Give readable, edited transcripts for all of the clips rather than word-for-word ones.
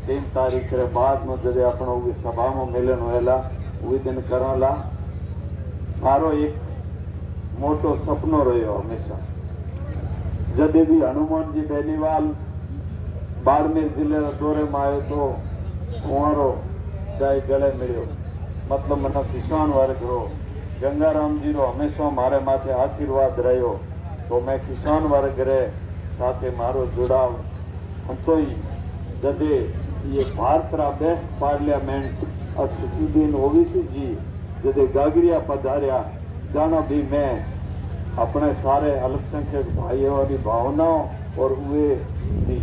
3 तारीख रे बाद में जब अपनो सभा में मिलन होएला वे दिन करला मारो एक मोटो सपनो रह्यो हमेशा। जब भी हनुमान जी बेनीवाल बाड़मेर जिले दौरे में आयो तो कुंवारो जाए गले मिलो, मतलब मना किसान वर्ग रो गंगाराम जी रो हमेशा मारे माथे आशीर्वाद रह्यो। तो मैं किसान वर्ग रे साथे मारो जुड़ाव तो ही जदे ये भारत रा बेस्ट पार्लियामेंट असुद्दीन ओवैसी जी जदे गागरिया पधारिया जाना भी मैं अपने सारे अल्पसंख्यक भाइयों की भावनाओं और वे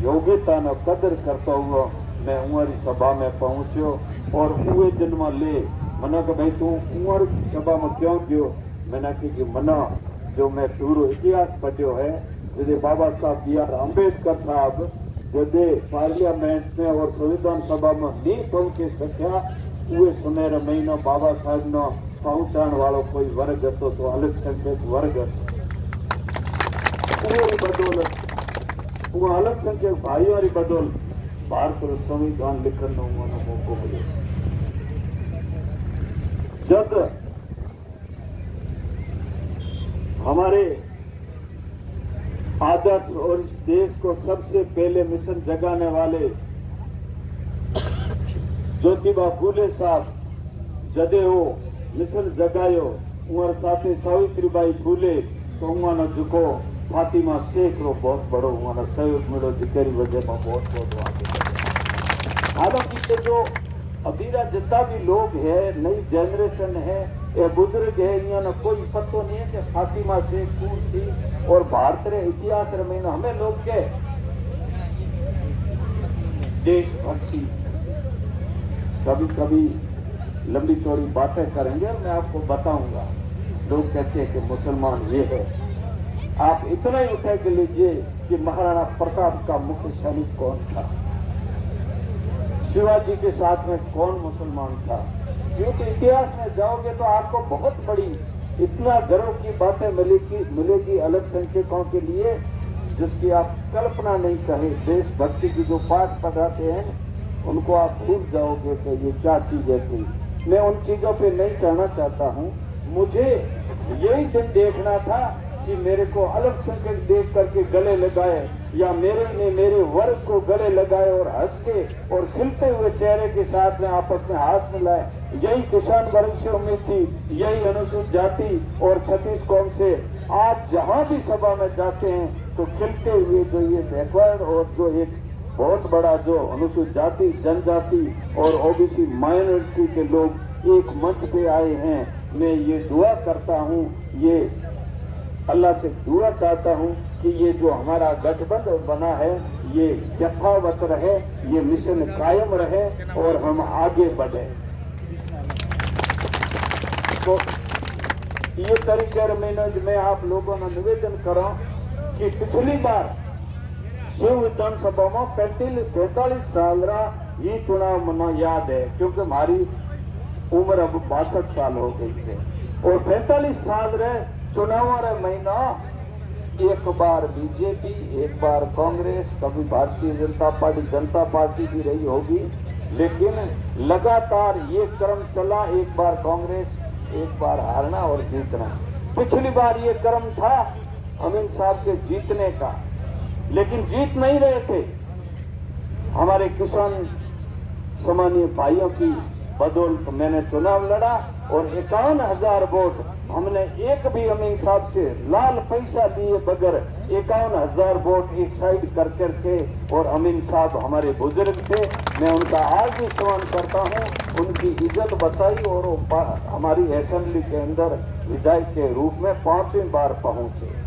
योग्यता न कदर करता हुआ मैं उमरी सभा में पहुंचो और वे जन्म ले मना कि भाई तू उमर सभा में क्यों गयो। मैंने कि मना जो मैं पूरा इतिहास पढ़ियो है जैसे बाबा साहब B.R. अम्बेडकर साहब जदे पार्लियामेंट में और संविधान सभा में नहीं पहुंचे सकिया वे सुनहरा महीना बाबा साहब न पहुंचाण वालों कोई वर्ग હતો तो अल्पसंख्यक वर्ग बदौलत वो अल्पसंख्यक भाइयों की बदौलत भारत रो संविधान लिखण नो मौको मिलो। जब हमारे आदर्श और इस देश को सबसे पहले मिशन जगाने वाले ज्योतिबा फूले साहब जदे हो मिशन जगायो उमर साथे सावित्रीबाई फूले तो उन्होंने जुको फातिमा शेख रो बहुत बड़ो उन्होंने सहयोग मिलो जिकरी वजह में बहुत आगे बढ़े। हालांकि जो अबीरा जितना भी लोग है नई जनरेशन है ये बुजुर्ग है इन्होंने कोई पतो नहीं है कि फातिमा शेख कौन थी और भारत रे इतिहास रे में हमें लोग के देशभक्ति कभी कभी लंबी चौड़ी बातें करेंगे और मैं आपको बताऊंगा। लोग कहते हैं कि मुसलमान ये है, आप इतना ही उठा के लीजिए कि महाराणा प्रताप का मुख्य सैनिक कौन था, शिवाजी के साथ में कौन मुसलमान था। क्योंकि इतिहास में जाओगे तो आपको बहुत बड़ी इतना गर्व की बातें मिलेगी अल्पसंख्यकों के लिए जिसकी आप कल्पना नहीं करें। देशभक्ति की जो पाठ पढ़ाते हैं उनको आप भूल जाओगे कि ये क्या चीजें थी। मैं उन चीजों पे नहीं कहना चाहता हूँ। मुझे यही दिन देखना था कि मेरे को अल्पसंख्यक देख करके गले लगाए या मेरे वर्ग को गले लगाए और हंस के और खिलते हुए चेहरे के साथ में आपस में हाथ मिलाए। यही किसान वर्ग से उम्मीद थी, यही अनुसूचित जाति और 36 कौम से। आज जहाँ भी सभा में जाते हैं तो खिलते हुए जो ये बैकवर्ड और जो एक बहुत बड़ा जो अनुसूचित जाति जनजाति और ओबीसी माइनॉरिटी के लोग एक मंच पे आए हैं। मैं ये दुआ करता हूँ, ये अल्लाह से दुआ चाहता हूँ कि ये जो हमारा गठबंधन बना है ये यथावत रहे, ये मिशन कायम रहे और हम आगे बढ़े। तो ये तरीके में आप लोगों ने निवेदन करो कि पिछली बार शिव विधानसभा में 45 साल ये चुनाव मना याद है क्योंकि हमारी उम्र अब 62 साल हो गई है और 45 साल रे चुनाव रे महीना एक बार बीजेपी एक बार कांग्रेस कभी भारतीय जनता पार्टी भी रही होगी, लेकिन लगातार ये क्रम चला, एक बार कांग्रेस एक बार हारना और जीतना। पिछली बार ये क्रम था अमीन साहब के जीतने का, लेकिन जीत नहीं रहे थे। हमारे किसान सामान्य भाइयों की बदौलत मैंने चुनाव लड़ा और 51,000 वोट हमने एक भी अमीन साहब से लाल पैसा दिए बगैर 51,000 वोट एक साइड कर करके, और अमीन साहब हमारे बुजुर्ग थे, मैं उनका आज भी सम्मान करता हूं। उनकी इज्जत बचाई और हमारी असेंबली के अंदर विधायक के रूप में 5वीं बार पहुंचे।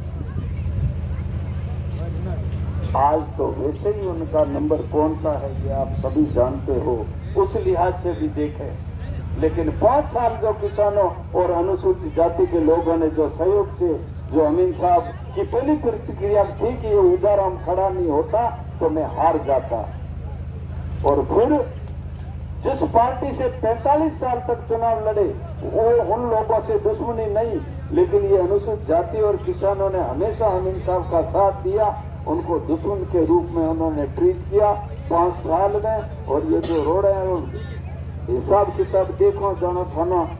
आज तो वैसे ही उनका नंबर कौन सा है ये आप सभी जानते हो, उस लिहाज से भी देखें। लेकिन 5 साल जो किसानों और अनुसूचित जाति के लोगों ने जो सहयोग से जो अमीन साहब की पहली प्रतिक्रिया थी कि ये उधर हम खड़ा नहीं होता तो मैं हार जाता, और फिर जिस पार्टी से 45 साल तक चुनाव लड़े वो उन लोगों से दुश्मनी नहीं, लेकिन ये अनुसूचित जाति और किसानों ने हमेशा अमीन साहब का साथ दिया, उनको दुश्मन के रूप में उन्होंने ट्रीट किया। 5 साल में। और ये जो रोड है वो हिसाब किताब देखो जानो थाना